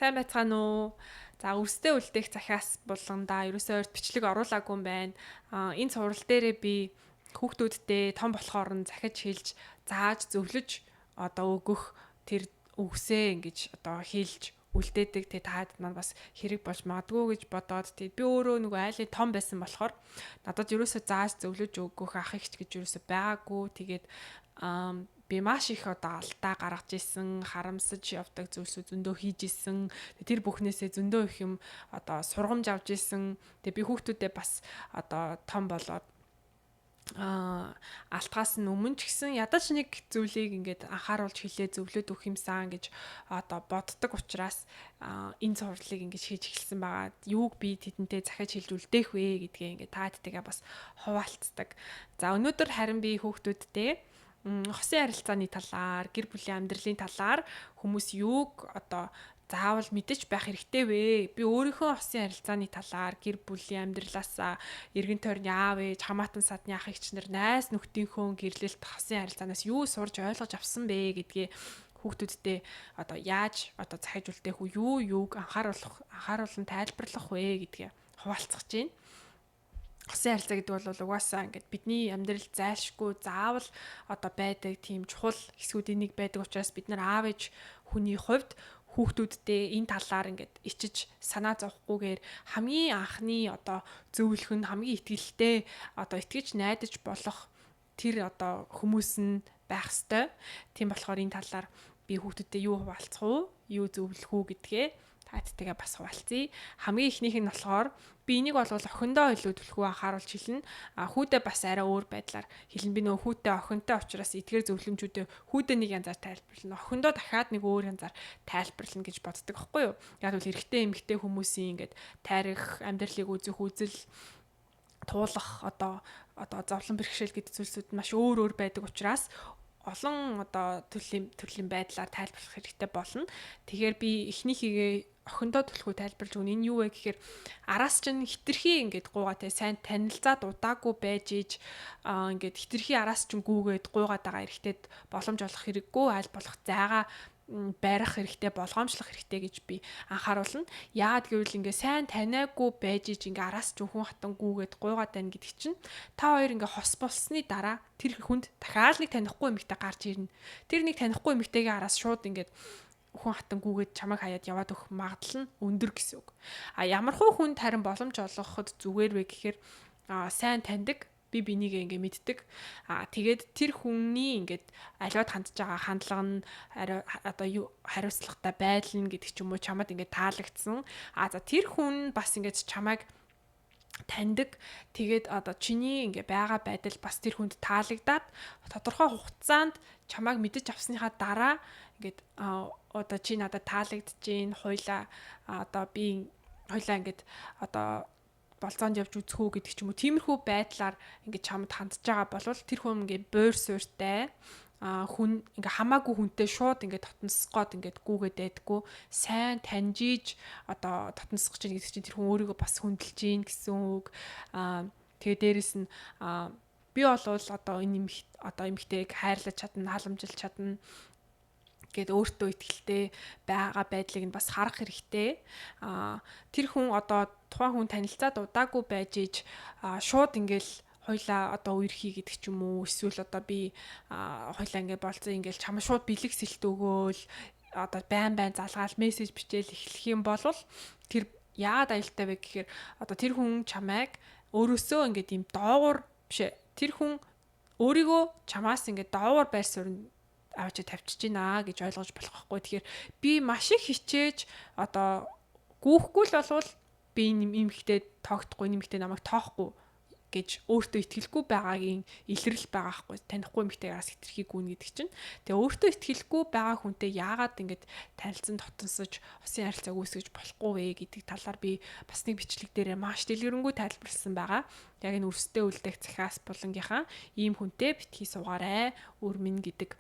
Сайн байцгаана уу? За өрсөлдөд үлдээх захиас булгандаа ерөөсөө урьд бичлэг оруулаагүй юм байна. Энэ цуврал дээрээ би хүүхдүүдтэй том болохоор нь захиж хэлж, зааж, зөвлөж өгөх тэр үгсээ ингэж хэлж үлдээдэг. Тэгээ таад маань бас хэрэг болж магадгүй гэж бодоод би өөрөө нөгөө айлын том байсан болохоор надад ерөөсөө зааж зөвлөж өгөх ах ихч гэж ерөөсөө байгаагүй. Тэгээд би маш их алдаа гаргаж исэн, харамсаж явдаг зүйлсүүд зөндөө хийж исэн. Тэр бүхнээсээ зөндөө их юм сургамж авч исэн. Тэгээ би хүүхдүүдээ бас том болоод алтгаас нь өмнө ч гэсэн ядаж нэг зүйлийг ингээд анхааруулж хэлээ зөвлөд өгөх юмсан гэж боддог учраас энэ цувралыг ингэж хийж эхэлсэн байгаа. Юуг би тэдэнтэй захиж хэлж үлдээх вэ гэдгээ ингээд таадтайгаа бас хуваалцдаг. За өнөөдөр харин би хүүхдүүдтэй хосын харилцааны талаар, гэр бүлийн амьдралын талаар хүмүүс юуг заавал мэдэж байх хэрэгтэй вэ? Би өөрийнхөө хосын харилцааны талаар, гэр бүлийн амьдралаасаа, эргэн тойрны аав ээж, хамаатан садны ах эгч нар, найз нөхдийнхөө гэрлэлт хосын харилцаанаас юу сурж ойлгож авсан бэ гэдгээ хүүхдүүдтэй яаж захиж үлдээх үү, юуг анхааруулан тайлбарлах вэ гэдгээ хуваалцах гэж байна. Хосын харилцаа гэдэг бол угаасаа ингээд бидний амьдрал зайлшгүй заавал байдаг тийм чухал хэсгүүдийн нэг байдаг учраас бид нар аав ээж хүний хувьд хүүхдүүдтэй энэ талаар ингээд ичиж санаа зовхгүйгээр хамгийн анхны зөвлөх нь хамгийн ихтгэлтэй итгэж найдаж болох тэр хүмүүс нь байх ёстой. Тийм болохоор энэ талаар би хүүхдүүдтэй юу хуваалцах уу, юу зөвлөх үү гэдгээ таадтайгаа бас хуваалцъя. Хамгийн ихнийх нь болохоор би энийг бол охиндоо илүү төлхөө анхааруулж хэлнэ. Хүүдээ бас арай өөр байдлаар хэлнэ. Би нөгөө хүүдээ охинтой учраас эдгээр зөвлөмжүүдээ хүүдээ нэг янзаар тайлбарлана. Охиндоо дахиад нэг өөр янзаар тайлбарлана гэж боддог байхгүй юу? Яг л эрэгтэй эмэгтэй хүмүүсийн ингээд тайрах, амьдралыг үзэх үзэл туулах зовлон бэрхшээл гэдэг зүйлсүүд маш өөр байдаг учраас олон төрлийн байдлаар тайлбарлах хэрэгтэй болно. Тэгэхээр би эхнийхийгээ охиндоо төлхөө тайлбарлаж өгнө. Энэ юу вэ гэхээр араас чинь хитрхи ингээд гуугаа сайн танилцаад удаагүй байж иж ингээд хитрхи араас чинь гүүгээд гуугаад байгаа эрэгтэйд боломж олох хэрэггүй, аль болох зайгаа байрах хэрэгтэй, болгоомжлох хэрэгтэй гэж би анхааруулна. Яагаад гэвэл ингээ сайн таниагүй байж иж ингээ араас ч хүн хатан гүүгээд гуйгаад байна гэдэг чинь та хоёр ингээ хос болсны дараа тэр хүнд дахиад нэг танихгүй эмэгтэй гарч ирнэ. Тэр нэг танихгүй эмэгтэйгээ араас шууд ингээд хүн хатан гүүгээд чамайг хаяад яваад өгөх магадлал нь өндөр гэсэн үг. Ямархуу хүнд харин боломж олгоход зүгээр вэ гэхээр сайн таньдаг, би бинийг ингээ мэддэг. Тэгээд тэр хүний ингээд аливаад хандж байгаа хандлага нь хариуцлагатай байдал нь гэдэг ч юм уу чамд ингээ таалагдсан. За тэр хүн бас ингээд чамайг таньдаг. Тэгээд чиний ингээ байгаа байдал бас тэр хүнд таалагдаад тодорхой хугацаанд чамайг мэдэж авсныхаа дараа ингээд чи надад таалагдчихээн, хоёлаа би хоёлаа ингээд болцоонд явж үзэх үү гэдэг ч юм уу. Тиймэрхүү байдлаар ингээд чамд хандж байгаа бол тэр хүн ингээд буур суурьтай хүн ингээ хамаагүй хүнтэй шууд ингээ тотносгоод ингээ гүүгээд байдггүй сайн таньжиж тотносгож чинь гэдэг чинь тэр хүн өөрийгөө бас хүндэлж гин гэсэн үг. Тэгээ дээрэс нь би болвол энэ эмэгтэйг хайрлаж чадна, халамжилж чадна гээд өөртөө итгэлтэй байгаа байдлыг нь бас харах хэрэгтэй. Тэр хүн тухайн хүн танилцаад удаагүй байж иж шууд ингээл хоёлаа үерхий гэдэг ч юм уу, эсвэл би хоёлаа ингээд болцсон ингээд чамаа шууд бэлэг сэлт өгөөл байн залгаал мессеж бичээл эхлэх юм бол тэр яагаад аюултай вэ гэхээр тэр хүн чамайг өөрөөсөө ингээд юм доогуур бишээ, тэр хүн өөрийгөө чамаас ингээд доогуур байр суурь авч тавьчихж байна гэж ойлгож болох байхгүй. Тэгэхээр би маш их хичээж гүүхгүй л болвол би нэмэгтэй тоогдохгүй, нэмэгтэй намайг тоохгүй гэж өөртөө итгэлгүй байгаагийн илрэл байгаа хгүй. Танихгүй эмэгтэйгээс хитрхи гүн гэдэг чинь. Тэгээ өөртөө итгэлгүй байгаа хүнтэй яагаад ингэж танилцсан тотонсож хосын харилцааг үүсгэж болохгүй вэ гэдэг талаар би бас нэг бичлэг дээрээ маш дэлгэрэнгүй тайлбарласан байгаа. Яг энэ өрсөлдөд үлдээх захиас булангийнхаа ийм хүнтэй битгий суугаарай. Өөр минь гэдэг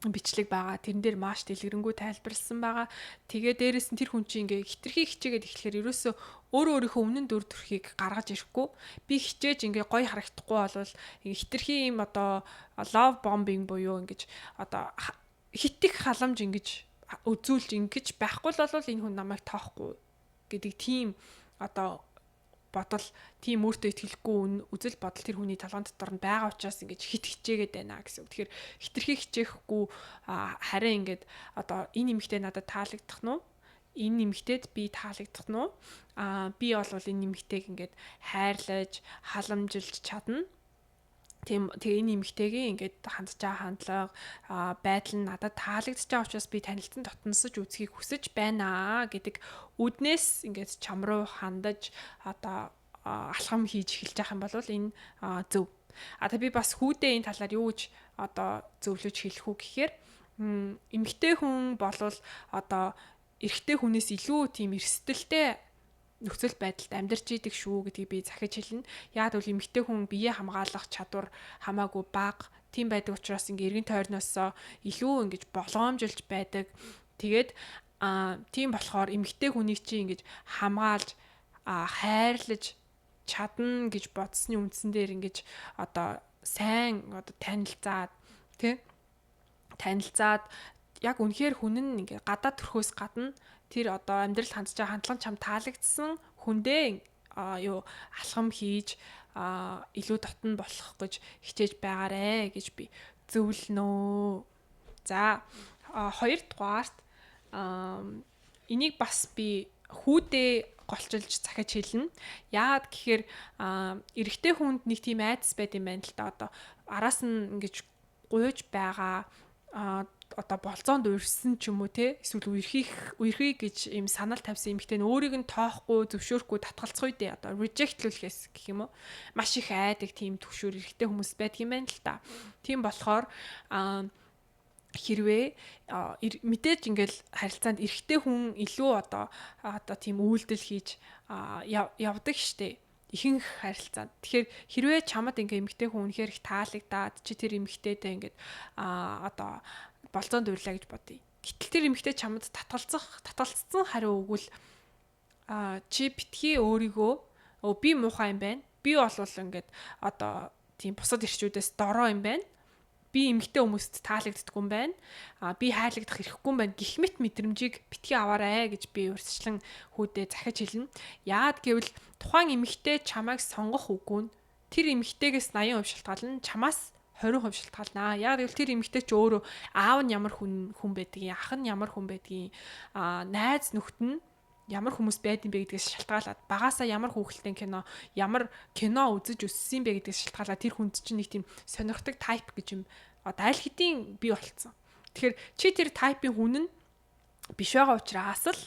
бичлэг байгаа. Тэрэн дээр маш дэлгэрэнгүй тайлбарлсан байгаа. Тэгээ дээрэс нь тэр хүн чинь ингээ хитрхи хичээгээд эхлэхээр ерөөсөө өөрийнхөө өмнө дүр төрхийг гаргаж ирэхгүй. Би хичээж ингээ гоё харагдахгүй болвол хитрхи ийм love bombing буюу ингэж хит их халамж ингэж үзүүлж ингэж байхгүй л бол энэ хүн намайг тоохгүй гэдэг тийм одоо бодол, тийм өөртөө итгэлгүй үзэл бодол тэр хүний толгойн дотор нь байгаа учраас ингэж хит хичээгээд байна гэсэн үг. Тэгэхээр хитрхи хичээхгүй харин ингэж одоо энэ эмэгтэй надад таалагдах нь уу? Энэ эмэгтэйд би таалагдах нь уу? Би бол энэ эмэгтэйг ингэж хайрлаж, халамжилж чадна. Тэгээ энэ эмэгтэйгийн ингээд хандж байгаа хандлага байдал нь надад таалагдж байгаа учраас би танилцсан дотносож үзхийг хүсэж байна гэдэг үднээс ингээд чам руу хандаж одоо алхам хийж эхэлж байгаа юм бол энэ зөв. Тэгээ би бас хүүдээ энэ талаар юу гэж одоо зөвлөж хэлэх үү гэхээр эмэгтэй хүн болвол одоо эрэгтэй хүнээс илүү тийм эрсдэлтэй нөхцөл байдалд амьдарч идэг шүү гэдгийг би захиж хэлнэ. Яг бол эмэгтэй хүн биеэ хамгаалах чадвар хамаагүй бага. Тийм байдаг учраас ингээ эргэн тойрноосоо илүү ингэж болгоомжилж байдаг. Тэгээд тийм болохоор эмэгтэй хүнийг чи ингэж хамгаалж хайрлаж чадна гэж бодсны үндсэн дээр ингэж одоо сайн одоо танилцаад яг үнэхээр хүн нь ингээ гадаад төрхөөс гадна тэр одоо амьдрал хандж байгаа хандлага чам таалагдсан хүндээ алхам хийж илүү дотн болох гэж хичээж байгаарэ гэж би зөвлөнө. За хоёрдугаарт энийг бас би хүүдээ голчилж захиж хэлнэ. Яагаад гэхээр эрэгтэй хүнд нэг тийм айдас байд юм байна л да. Одоо араас нь ингэж гуйж байгаа одоо болцоонд урьсан ч юм уу те эсвэл үерхий гэж юм санал тавьсан эмэгтэй нь өөрийг нь тоохгүй зөвшөөрөхгүй татгалцах үедээ одоо rejectlүүлэхээс гэх юм уу маш их айдаг тийм төвшөр эрэгтэй хүмүүс байдаг юм байна л да. Тийм болохоор хэрвээ мэдээж ингээл харилцаанд эрэгтэй хүн илүү одоо тийм үйлдэл хийж явдаг штэ ихэнх харилцаанд. Тэгэхээр хэрвээ чамд ингээ эмэгтэй хүн үнэхээр их таалагдаад чи тэр эмэгтэйдээ ингээд одоо болцоонд урлаа гэж бодъё. Гэтэл тэр эмэгтэй чамд татгалцсан хариу өгвөл чи битгий өөрийгөө би муухай юм байна. Би бол ингээд одоо тийм бусад ирчүүдээс дорой юм байна. Би эмэгтэй хүмүүст таалагддаггүй юм байна. Би хайрлагдах хэрэггүй юм байна. Гэх мэт мэдрэмжийг битгий аваарай гэж би урьдчилан хүүдээ захиж хэлнэ. Яад гэвэл тухайн эмэгтэй чамайг сонгох үгүй нь тэр эмэгтэйгээс 80% шалтгаална, чамаас 20% шалтгаалнаа. Яг гэвэл тэр эмэгтэй ч өөрөө аав нь ямар хүн байдгийг, ах нь ямар хүн байдгийг, найз нөхд нь ямар хүмүүс байдсан бэ гэдгээс шалтгаалаад багаасаа ямар хүүхэлтэй кино, ямар кино үзэж өссөн бэ гэдгээс шалтгаалаад тэр хүнд чинь нэг тийм сонирхдаг тайп гэж юм одоо аль хэдийн бий болцсон. Тэгэхээр чи тэр тайпын хүн нь биш байгаа учраас л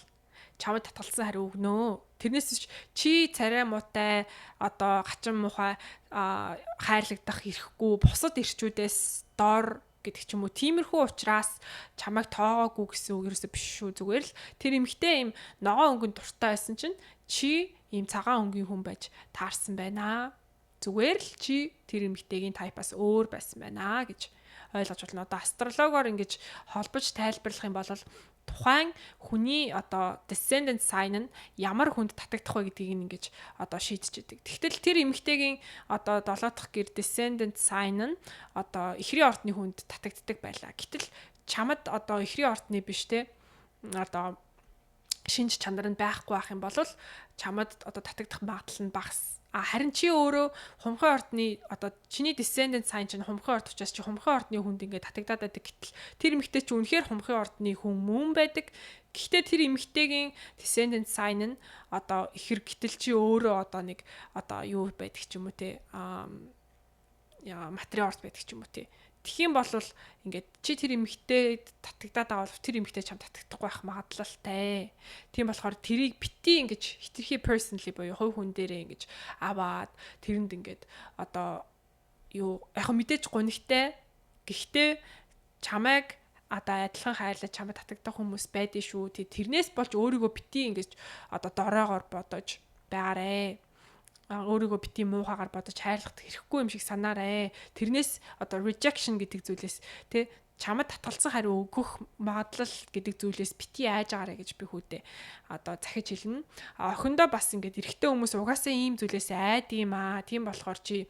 чамд татгалцсан хариу өгнө. Тэрнээс чи царай муутай одоо гачин муухай хайрлагдах ирэхгүй бусад ирчүүдээс дор гэдэг ч юм уу тиймэрхүү учраас чамайг тоогоогүй гэсэн үг ерөөсөө биш шүү. Зүгээр л тэр эмэгтэй юм ногоон өнгөнд дуртай байсан чинь чи ийм цагаан өнгийн хүн байж таарсан байна. Зүгээр л чи тэр эмэгтэйгийн тайпаас өөр байсан байна гэж ойлгож болно. Одоо астрологоор ингэж холбож тайлбарлах юм бол тухайн хүний одоо descendant sign нь ямар хүнд татагдах вэ гэдгийг ингэж одоо шийдэж идэг. Тэгтэл тэр эмэгтэйгийн одоо 7 дахь гэр descendant sign нь одоо эхрийн ордны хүнд татагддаг байлаа. Гэтэл чамд одоо эхрийн ордны биш те одоо шинж чанар нь байхгүй байх юм бол чамд одоо татагдах магадлал нь багас. Харин чи өөрөө хумхын ордны одоо чиний descendant sign чинь хумхын орд учраас чи хумхын ордны хүнд ингээд татагдаад байдаг. Гэтэл тэр эмэгтэй чи үнэхээр хумхын ордны хүн мөн байдаг. Гэхдээ тэр эмэгтэйгийн descendant sign нь одоо ихэр гэтэл чи өөрөө одоо нэг одоо юу байдаг ч юм уу те материал орд байдаг ч юм уу те. Тэгхийн бол ингээд чи тэр эмэгтэйд татагдаад байгаа бол тэр эмэгтэй чам татагдахгүй байх магадлалтай. Тийм болохоор тэрийг бити ингэж хитрхи personally боёо хувь хүн дээрээ ингэж аваад тэрэнд ингээд одоо юу яг мэдээж гонигтай гэхдээ чамайг одоо адилхан хайрлаж чамд татагдах хүмүүс байдэн шүү. Тэрнээс болж өөрийгөө бити ингэж одоо дороогоор бодож байгаарэ. Өөрийгөө бити муухагаар бодож хайрлах хэрэггүй юм шиг санаарай. Тэрнээс одоо rejection гэдэг зүйлээс тэ чамд татгалцсан хариу өгөх магадлал гэдэг зүйлээс бити айж агаарэ гэж би хүүдээ одоо захиж хэлнэ. Охиндоо бас ингээд эрэгтэй хүмүүс угаасаа ийм зүйлээс айд юм аа. Тийм болохоор чи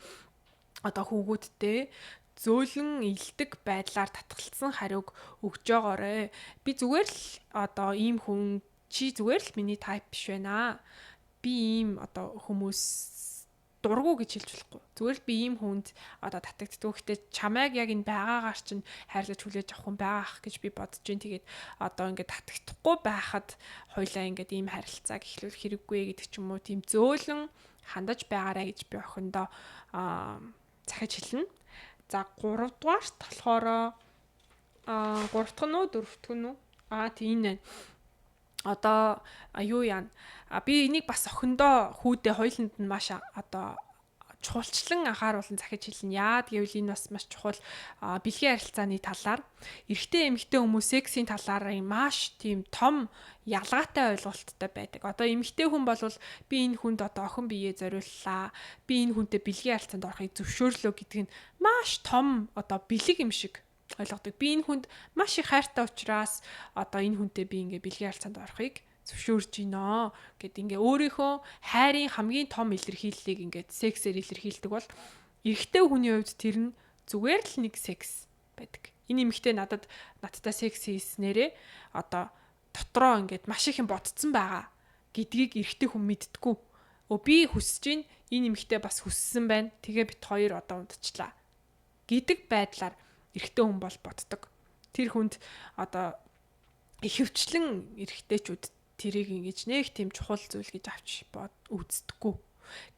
одоо хүүгүүдтэй зөөлөн илдэг байдлаар татгалцсан хариуг өгж байгаарэ. Би зүгээр л одоо ийм хүн чи зүгээр л миний type биш байна. Би ийм одоо хүмүүс дургу гэж хэлж болохгүй. Зүгээр л би ийм хүнд одоо татагддаг. Гэхдээ чамайг яг энэ байгаагаар чинь хайрлаж хүлээж авах хүн байгаа ах гэж би бодож байна. Тэгээд одоо ингээд татагдахгүй байхад хоёлаа ингээд ийм харилцааг эхлүүлэх хэрэггүй гэдэг ч юм уу. Тийм зөөлөн хандаж байгаарэ гэж би охиндоо захиж хэлнэ. За 3 дугаарт болохоор 3 дахь нь уу 4 дахь нь уу? Тийм нэ. Одоо юу яана? Би энийг бас охиндоо хүүдээ хоёуланд нь маш одоо чухалчлан анхааруулan захиж хэлнэ. Яад гэвэл энэ бас маш чухал бэлгийн харилцааны талаар эрэгтэй эмэгтэй хүмүүс сексийн талаар маш тийм том ялгаатай ойлголттой байдаг. Одоо эмэгтэй хүн бол би энэ хүнд одоо охин биеэ зориуллаа. Би энэ хүнтэй бэлгийн харилцаанд орохыг зөвшөөрлөө гэдэг нь маш том одоо бэлэг юм шиг ойлгодог. Би энэ хүнд маш их хайртай учраас одоо энэ хүнтэй би ингээ бэлгийн харилцаанд орохыг зөвшөөрж гинөө гэд ингээ өөрийнхөө хайрын хамгийн том илэрхийллийг ингээд сексээр илэрхийлдэг бол эрэгтэй хүний хувьд тэр нь зүгээр л нэг секс байдаг. Энэ эмэгтэй надтай секс хийснээрээ одоо дотроо ингээд маш их юм ботцсон байгаа гэдгийг эрэгтэй хүн мэддэггүй. Би хүсэж гин энэ эмэгтэй бас хүссэн байна. Тэгээ бит хоёр одоо унтчлаа гэдэг байдлаар эрэгтэй хүн бол боддог. Тэр хүнд одоо ихэвчлэн эрэгтэйчүүд тэрийг ингэж нэг тийм чухал зүйл гэж авч үздэггүй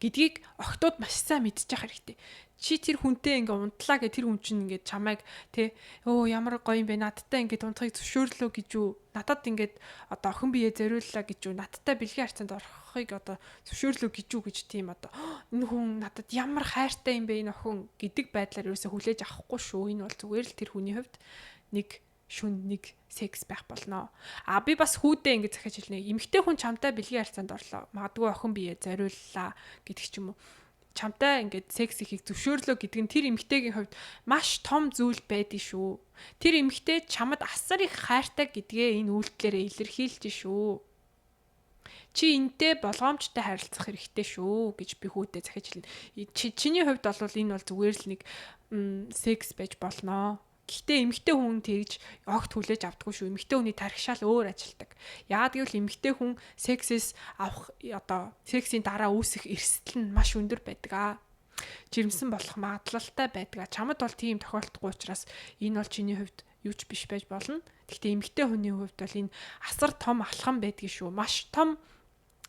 гэдгийг охтууд маш сайн мэдчих хэрэгтэй. Чи тэр хүнтэй ингээ унтлаа гэ тэр хүн чинь ингээ чамайг ямар гоё юм бэ надтай ингээ унтахыг зөвшөөрлөө гэж юу надад ингээ одоо охин бие зориуллаа гэж юу надтай бэлгийн харьцаанд орохыг одоо зөвшөөрлөө гэж юу гэж тийм одоо энэ хүн надад ямар хайртай юм бэ энэ охин гэдэг байдлаар юусаа хүлээж авахгүй шүү. Энэ бол зүгээр л тэр хүний хувьд нэг шүн нэг секс байх болно. Би бас хүүдээ ингэ захиж хэлнэ. Эмэгтэй хүн чамтай бэлгийн харьцаанд орлоо. Магадгүй охин бие зориуллаа гэдэг ч юм уу. Чамтай ингэ секс хийхийг зөвшөөрлөө гэдэг нь тэр эмэгтэйгийн хувьд маш том зүйл байдгийг шүү. Тэр эмэгтэй чамд асар их хайртай гэдгээ энэ үйлдэлээрээ илэрхийлж шүү. Чи энтэй болгоомжтой харилцах хэрэгтэй шүү гэж би хүүдээ захиж хэлнэ. Чиний хувьд бол энэ бол зүгээр л нэг секс байж болно. Гэхдээ эмэгтэй хүн тэгж огт хүлээж авдаггүй шүү. Эмэгтэй хүний тархишаал өөр ажилдаг. Яагаад гэвэл эмэгтэй хүн сексээс авах одоо сексийн дараа үүсэх эрсдэл нь маш өндөр байдаг. Жирэмсэн болох магадлалтай байдаг. Чамд бол тийм тохиолдохгүй учраас энэ бол чиний хувьд юу ч биш байж болно. Гэхдээ эмэгтэй хүний хувьд бол энэ асар том алхам байдаг шүү. Маш том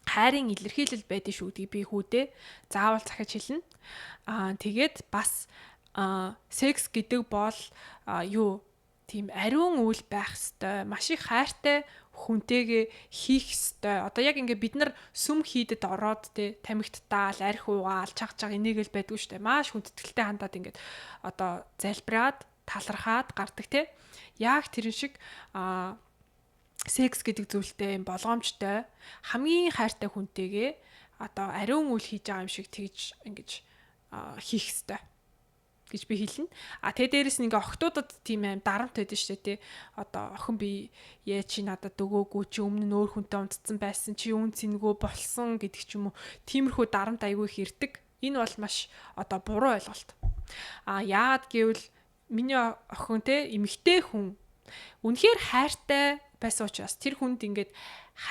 хайрын илэрхийлэл байдаг шүү гэдгийг би хүүдээ заавал захиж хэлнэ. Тэгээд бас секс гэдэг бол тийм ариун үйл байх ёстой. Маш их хайртай хүнтэйгээ хийх ёстой. Одоо яг ингээ бид нар сүм хийдэд ороод тамхитаал, арх уугаал, чаг энийгэл байдгүй штэ. Маш хүндэтгэлтэй хандаад ингээд одоо залбираад, талархаад гардаг Яг тэрэн шиг секс гэдэг зүйлтэй болгоомжтой хамгийн хайртай хүнтэйгээ одоо ариун үйл хийж байгаа юм шиг тэгж ингэж хийх ёстой гэж би хэлнэ. Тэгээ дээрэс нь ингээ охтуудад тийм аим дарамт байдаг шүү дээ. Одоо охин би чи надад өгөөгүй чи өмнө нь өөр хүнтэй унтцсан байсан чи үн цэнгөө болсон гэдэг ч юм уу. Тиймэрхүү дарамт айгүй их ирдэг. Энэ бол маш одоо буруу ойлголт. Яагаад гэвэл миний охин эмэгтэй хүн үнэхээр хайртай байсан учраас тэр хүнд ингээд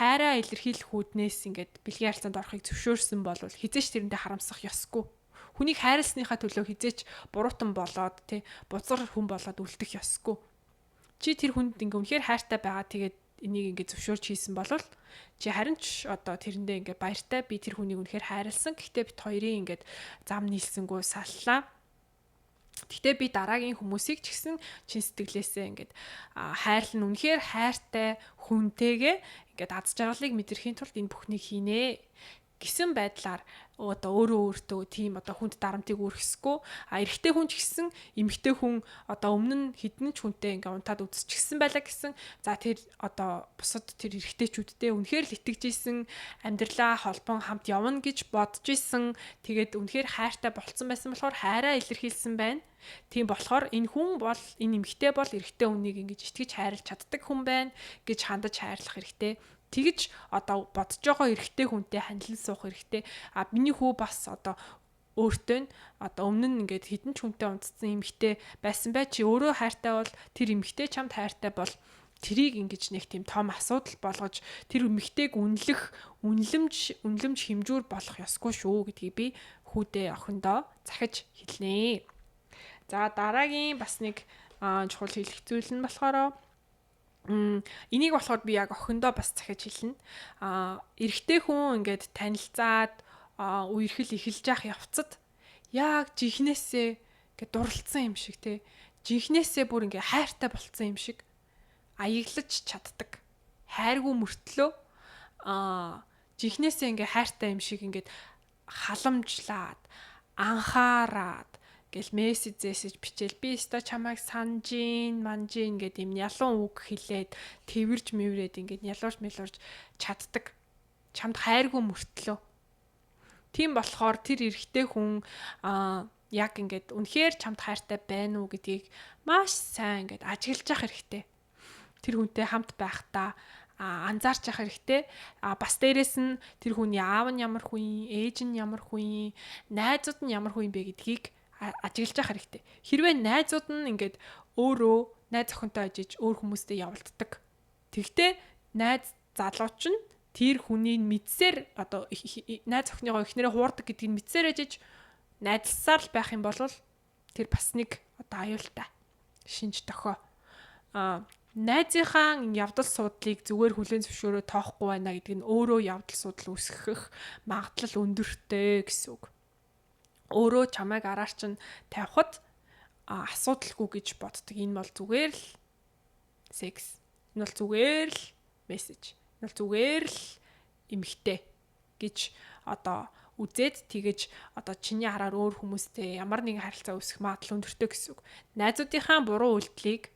хайраа илэрхийлэх үүднээс ингээд бэлгийн харилцаанд орохыг зөвшөөрсөн бол хизээч тэрэндээ харамсах ёсгүй. Хүнийг хайрласныхаа төлөө хизээч буруутан болоод бузар хүн болоод үлдэх ёсгүй. Чи тэр хүнд ингээ үнэхээр хайртай байгаа тэгээд энийг ингээ зөвшөөрч хийсэн бол чи харин ч одоо тэрэндээ ингээ баяртай би тэр хүнийг үнэхээр хайрлсан. Гэхдээ бит хоёрын ингээд зам нийлсэнгүү саллаа. Гэхдээ би дараагийн хүмүүсийг ч гэсэн чин сэтгэлээсээ ингээд хайрлан үнэхээр хайртай хүнтэйгээ ингээд аз жаргалыг мэдрэхийн тулд энэ бүхнийг хийнэ гэсэн байдлаар одоо өөртөө тийм одоо хүнд дарамтыг үргэсэхгүй эрэгтэй хүн ч гэсэн эмэгтэй хүн одоо өмнө нь хідэн ч хүнтэй ингээ унтаад үзчихсэн байлаа гэсэн за тэр одоо бусад тэр эрэгтэйчүүдтэй үнэхээр л итгэжсэн амьдралаа холбон хамт явна гэж бодож исэн тэгээд үнэхээр хайртай болцсон байсан болохоор хайраа илэрхийлсэн байна. Тийм болохоор энэ хүн бол энэ эмэгтэй бол эрэгтэй хүнийг ингэж итгэж хайрлах чаддаг хүн байна гэж хандаж хайрлах хэрэгтэй. Тэгж одоо бодож байгаа эрэгтэй хүнтэй хандлан суух хэрэгтэй. Миний хүү бас одоо өөртөө нь одоо өмнө нь ингээд хідэн ч хүнтэй унтцсан эмэгтэй байсан бай чи өөрөө хайртай бол тэр эмэгтэй чамд хайртай бол тэрийг ингэж нэг тийм том асуудал болгож тэр эмэгтэйг үнлэмж хэмжүүр болох ёсгүй шүү гэдгийг би хүүдээ охиндоо захиж хэлнэ. За дараагийн бас нэг чухал хэлэх зүйл нь болохоор энийг болохоор би яг охиндоо бас захиж хэлнэ. Эрэгтэй хүн ингээд танилцаад үерхэл эхэлж явах явцад яг жихнээсээ ингээд дурлцсан юм шиг те. Жихнээсээ бүр ингээд хайртай болцсон юм шиг аяглаж чаддаг. Хайргүй мөртлөө жихнээсээ ингээд хайртай юм шиг ингээд халамжлаад анхаарад гэл мессежээс бичээл би өстой чамайг санжин манжин гэдэг юм ялуун үг хэлээд тэрвэрж мэврээд ингээд ялуурч мэлуурч чаддаг. Чамд хайргүй мөртлөө. Тийм болохоор тэр эрэгтэй хүн яг ингээд үнэхээр чамд хайртай байна уу гэдгийг маш сайн ингээд ажиглаж явах хэрэгтэй. Тэр хүнтэй хамт байхдаа анзаарч явах хэрэгтэй. Бас дээрэс нь тэр хүний аав нь ямар хүн, ээж нь ямар хүн, найзууд нь ямар хүн бэ гэдгийг ажиглаж явах хэрэгтэй. Хэрвээ найзууд нь ингээд өөрөө найз охинтой ажиж өөр хүмүүстэй явуулдаг. Тэгтээ найз залууч нь тэр хүний мэдсээр одоо найз охиныгоо эхнэрээ хуурдаг гэдгийг мэдсээр ажиж найзлсаар л байх юм бол тэр бас нэг одоо аюултай шинж тохио. Найзынхаа явдал суудлыг зүгээр хүлээн зөвшөөрөө тоохгүй байна гэдэг нь өөрөө явдал суудал үүсгэх магадлал өндөртэй гэсэн үг. Өөрөө чамайг араар чинь тавихад асуудалгүй гэж боддог. Энэ бол зүгээр л секс. Энэ бол зүгээр л мессеж. Энэ бол зүгээр л эмхтэй гэж одоо үзээд тэгэж одоо чиний хараар өөр хүмүүстэй ямар нэгэн харилцаа үүсгэх магадлал өндөртэй гэсэн үг. Найзуудынхаа буруу үйлдэлийг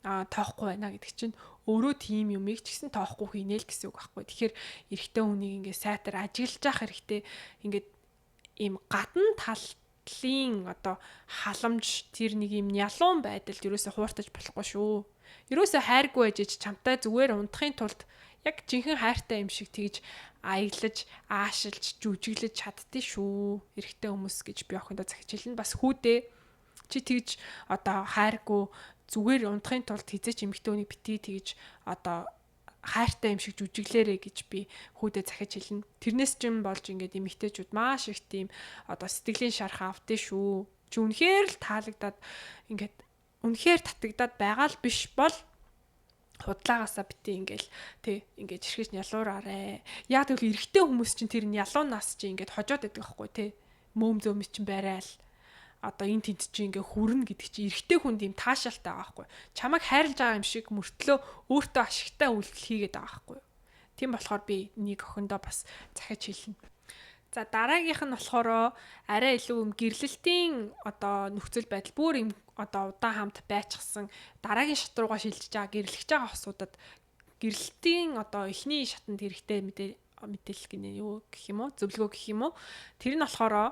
тоохгүй байна гэдэг чинь өөрөө тийм юмыг ч гэсэн тоохгүй хийнэ л гэсэн үг байхгүй. Тэгэхээр эрэгтэй хүнийг ингээд сайтар ажиглаж явах хэрэгтэй. Ингээд ийм гадна талын одоо халамж тэр нэг юм ялуун байдалд ерөөсө хууртаж болохгүй шүү. Ерөөсө хайргүй ажиж чамтай зүгээр унтахын тулд яг жинхэнэ хайртай юм шиг тэгж аяглаж, аашилж, жүжиглэж чаддээ шүү. Эрэгтэй хүмүүс гэж би охиндоо захиж хэлнэ. Бас хүүдээ чи тэгж одоо хайргүй зүгээр унтахын тулд хизээч эмэгтэй хүнийг битгий тэгж одоо хайртай юм шиг жүжиглээрэ гэж би хүүдээ захиж хэлнэ. Тэрнээс ч юм болж ингээд эмэгтэйчүүд маш их тийм одоо сэтгэлийн шарх авдээ шүү. Чи үнэхээр л таалагдаад ингээд үнэхээр татагдаад байгаа л биш бол худлаагаасаа битээ ингээл тий ингээд жирхэж нялуураарэ. Яг тэгвэл эрэгтэй хүмүүс чинь тэр нялуунаас чинь ингээд хожоод байдаг байхгүй тий. Мөөм зөөм чинь барайл. Одоо энэ тент чинь ингээ хүрнэ гэдэг чинь эрэгтэй хүнд юм таашаалтай байгаа байхгүй. Чамайг хайрлаж байгаа юм шиг мөртлөө өөртөө ашигтай үйлдэл хийгээд байгаа байхгүй. Тийм болохоор би нэг охиндоо бас захиж хэлнэ. За дараагийнх нь болохоор арай илүү гэрлэлтийн одоо нөхцөл байдал бүр юм одоо удаан хамт байцсан дараагийн шат руугаа шилжиж байгаа гэрлэж байгаа асуудад гэрлэлтийн одоо эхний шатанд хэрэгтэй мэдээлэл гинэ юу гэх юм уу зөвлөгөө гэх юм уу тэр нь болохоор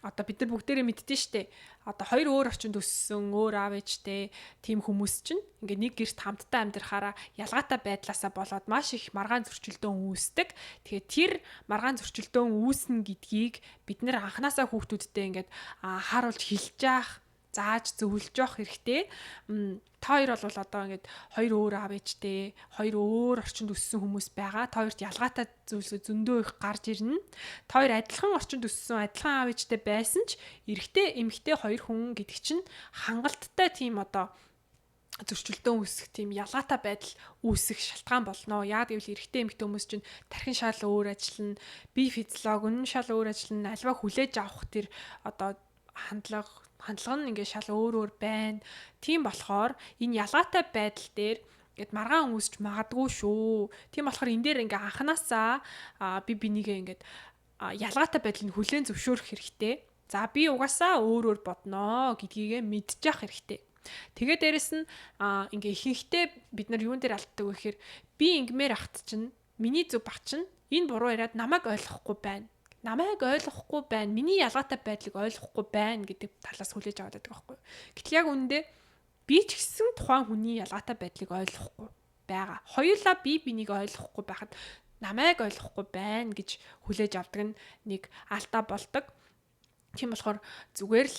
одоо бид нар бүгдээрээ мэддэн штэ. Одоо хоёр өөр орчинд өссөн, өөр аав ээжтэй тийм хүмүүс чинь ингээ нэг гэрт хамтдаа амьдрахаараа ялгаатай байдлаасаа болоод маш их маргаан зөрчилдөөн үүсдэг. Тэгэхээр тэр маргаан зөрчилдөөн үүснэ гэдгийг бид нар анханасаа хүүхдүүдтэй ингээд харуулж хэлж яах, зааж зөвлөж явах хэрэгтэй. Та хоёр бол одоо ингээд хоёр өөр аав ээжтэй, хоёр өөр орчинд өссөн хүмүүс байгаа. Та хоёрт ялгаатай зүйлс зөндөө их гарч ирнэ. Та хоёр адилхан орчинд өссөн, адилхан аав ээжтэй байсан ч эрэгтэй, эмэгтэй хоёр хүн гэдэг чинь хангалттай тийм одоо зөрчилдөөн үүсэх тийм ялгаатай байдал үүсэх шалтгаан болно. Яг гэвэл эрэгтэй эмэгтэй хүмүүс чинь тархин шал өөр ажиллана, бие физиологи нь шал өөр ажиллана, альва хүлээж авах тэр одоо хандлага нь ингээ шал өөр байна. Тийм болохоор энэ ялгаатай байдал дээр ингээд маргаан үүсч магадгүй шүү. Тийм болохоор энэ дээр ингээ анханасаа би бинийгээ ингээд ялгаатай байдлыг хүлээн зөвшөөрөх хэрэгтэй. За би угаасаа өөр бодноо гэдгийгээ мэдчих хэрэгтэй. Тэгээ дээрэс нь ингээ ихэнхдээ бид нар юун дээр алддаг вэ гэхээр би ингмээр ахт чинь миний зөв бах чинь энэ буруу яриад намайг ойлгохгүй байна. Намайг ойлгохгүй байна. Миний ялгаатай байдлыг ойлгохгүй байна гэдэг талаас хүлээж аваад байдаг байхгүй. Гэтэл яг үүндээ би ч гэсэн тухайн хүний ялгаатай байдлыг ойлгохгүй байгаа. Хоёулаа бинийг ойлгохгүй байхад намайг ойлгохгүй байна гэж хүлээж авдаг нь нэг алдаа болдог. Тийм болохоор зүгээр л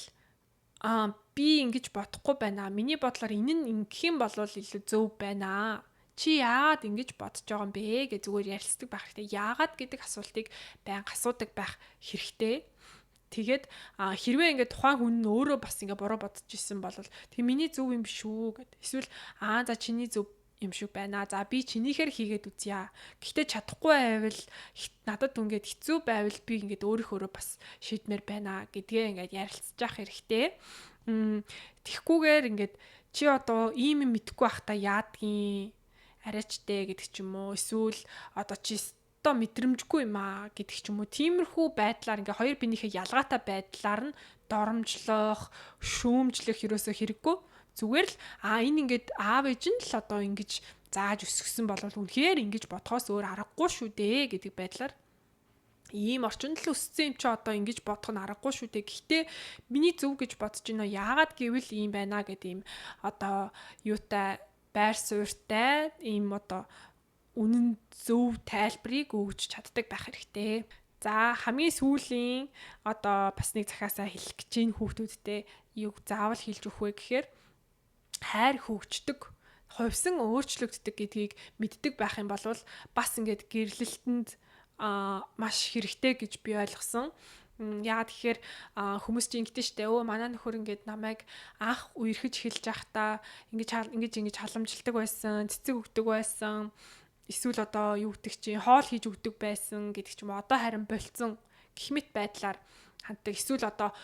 би ингэж бодохгүй байна. Миний бодлоор энэ нь ингэх юм бол илүү зөв байна. Чи яагаад ингэж бодож байгаа юм бэ гэж зүгээр ярилцдаг байх хэрэгтэй. Яагаад гэдэг асуултыг байнга асуудаг байх хэрэгтэй. Тэгээд хэрвээ ингээд тухайн хүн нь өөрөө бас ингээд буруу бодож исэн бол тэг миний зөв юм биш үү гэд. Эсвэл за чиний зөв юм шиг байна. За би чинийхээр хийгээд үзье. Гэхдээ чадахгүй байвал надад ингээд хэцүү байвал би ингээд өөрийнхөө бас шийдмээр байна гэдгээ ингээд ярилцж явах хэрэгтэй. Тэгхгүйгээр ингээд чи одоо ийм юм мэдэхгүй байхдаа яадгийн арайчтэй гэдэг ч юм уу. Эсвэл одоо чи мэдрэмжгүй юм гэдэг ч юм уу. Тиймэрхүү байдлаар ингээ хоёр биенийхээ ялгаатай байдлаар нь доромжлох, шүүмжлэх ерөөсөө хэрэггүй. Зүгээр л энэ ингээд аав ээж нь л одоо ингэж зааж өсгсөн бол үнэхээр ингэж бодхоос өөр аргагүй шүү дээ гэдэг байдлаар ийм орчинд л өссөн юм чи одоо ингэж бодох нь аргагүй шүү дээ. Гэхдээ миний зөв гэж бодож байна. Яагаад гэвэл ийм байна гэдэг ийм одоо юутай байр суурьтай ийм одоо үнэн зөв тайлбарыг өгч чаддаг байх хэрэгтэй. За хамгийн сүүлийн одоо бас нэг захиасаа хэлэх гэж энэ хүүхдүүдтэй юг заавал хэлж өгөх вэ гэхээр хайр хөгждөг, хувьсан өөрчлөгддөг гэдгийг мэддэг байх юм бол бас ингээд гэрлэлтэнд маш хэрэгтэй гэж би ойлгосон. Яагаад тэгэхээр хүмүүс чинь ингэдэж штэ манай нөхөр ингээд намайг анх үерхэж эхэлж байхдаа ингэж халамжилдаг байсан, цэцэг өгдөг байсан. Эсвэл одоо юу гэдэг чинь хоол хийж өгдөг байсан гэдэг ч юм уу. Одоо харин болцсон гэх мэт байдлаар ханддаг. Эсвэл одоо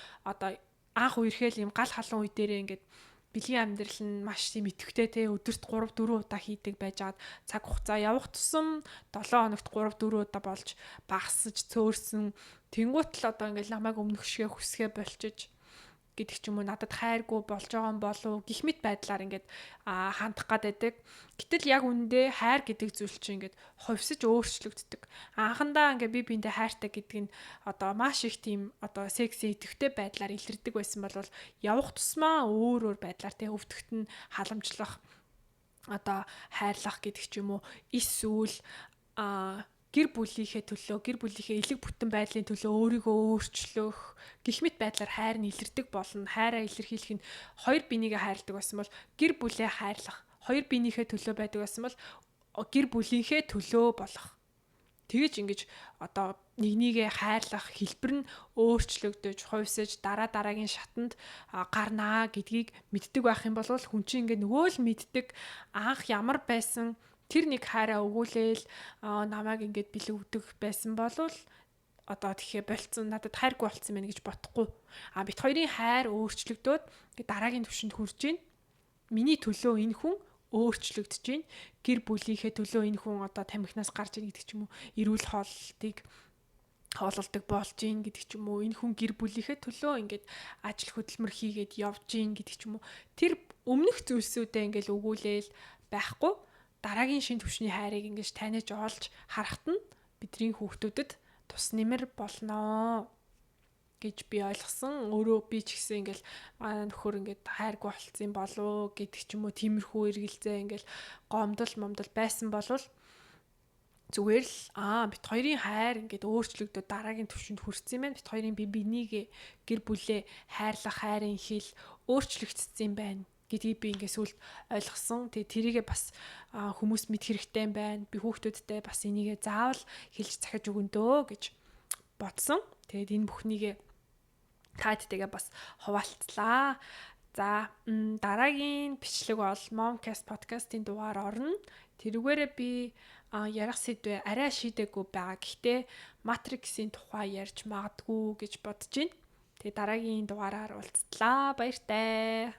анх үерхэл юм гал халуун үе дээрээ ингээд бэлгийн амьдрал нь маш тийм идэвхтэй те өдөрт 3-4 удаа хийдэг байжгаад цаг хугацаа явах тусам 7 хоногт 3-4 удаа болж багасж цөөрсөн. Тэнгуут л одоо ингээд намайг өмнөх шигэ хүсгээ болчиж гэдэг ч юм уу надад хайргүй болж байгаа юм болов гэх мэт байдлаар ингээд хандах гад байдаг. Гэтэл яг үндэ хайр гэдэг зүйл чинь ингээд хувьсаж өөрчлөгддөг. Анхандаа ингээд би биэндээ хайртай гэдэг нь одоо маш их тийм одоо секси идэвхтэй байдлаар илэрдэг байсан бол явах тусмаа өөр байдлаар тэ өвдөгт нь халамжлах одоо хайрлах гэдэг ч юм уу эсвэл гэр бүлийнхээ төлөө гэр бүлийнхээ элэг бүтэн байдлын төлөө өөрийгөө өөрчлөх гэх мэт байдлаар хайр нь илэрдэг болно. Хайраа илэрхийлэх нь хоёр бинийгээ хайрладаг байсан бол гэр бүлээ хайрлах, хоёр бинийхээ төлөө байдаг байсан бол гэр бүлийнхээ төлөө болох. Тэгэж ингэж одоо нэгнийгээ хайрлах хэлбэр нь өөрчлөгдөж, хувьсаж дараагийн шатанд гарнаа гэдгийг мэддэг байх юм бол хүн чинь ингэ нөгөө л мэддэг анх ямар байсан тэр нэг хайраа өгүүлээл намайг ингээд бэлэг өгдөг байсан болвол одоо тэгэхээр болцсон надад хайргүй болцсон байна гэж бодохгүй. Бит хоёрын хайр өөрчлөгдөөд дараагийн түвшинд хүрж гин. Миний төлөө энэ хүн өөрчлөгдөж гин. Гэр бүлийнхээ төлөө энэ хүн одоо тамхинаас гарч ийн гэдэг ч юм уу. Эрүүл хооллолдог болж гин гэдэг ч юм уу. Энэ хүн гэр бүлийнхээ төлөө ингээд ажил хөдөлмөр хийгээд явж гин гэдэг ч юм уу. Тэр өмнөх зүйлсүүдээ ингээд өгүүлээл байхгүй. Дараагийн шин түвшний хайрыг ингэж таниаж олж харахад нь бидний хүүхдүүдэд тус нэмэр болноо гэж би ойлгосон. Өөрөө би ч гэсэн ингээл нөхөр ингээд хайргүй болцсон болов гэдэг ч юм уу тиймэрхүү эргэлзээ ингээл гомдол байсан болвол зүгээр л бит хоёрын хайр ингээд өөрчлөгдөд дараагийн түвшинд хүрсэн юм байна. Бит хоёрын бинийгээ гэр бүлээ хайрлах хайрын хил өөрчлөгдсөн юм байна гэдгийг би ингээд сүлд ойлгосон. Тэгээ тэрийгээ бас хүмүүс мэд хэрэгтэй юм байна. Би хүүхдүүдтэй бас энийгээ заавал хэлж захиж өгөндөө гэж бодсон. Тэгээд энэ бүхнийгээ таадтэйгээ бас хуваалцлаа. За дараагийн бичлэг бол Momcast podcast-ийн дугаар орно. Тэрүүгээрээ би ярих сэдвээ арай шийдэггүй байгаа. Гэхдээ Matrix-ийн тухай ярьж магадгүй гэж бодож байна. Тэгээ дараагийн дугаараар уулзтлаа. Баяртай.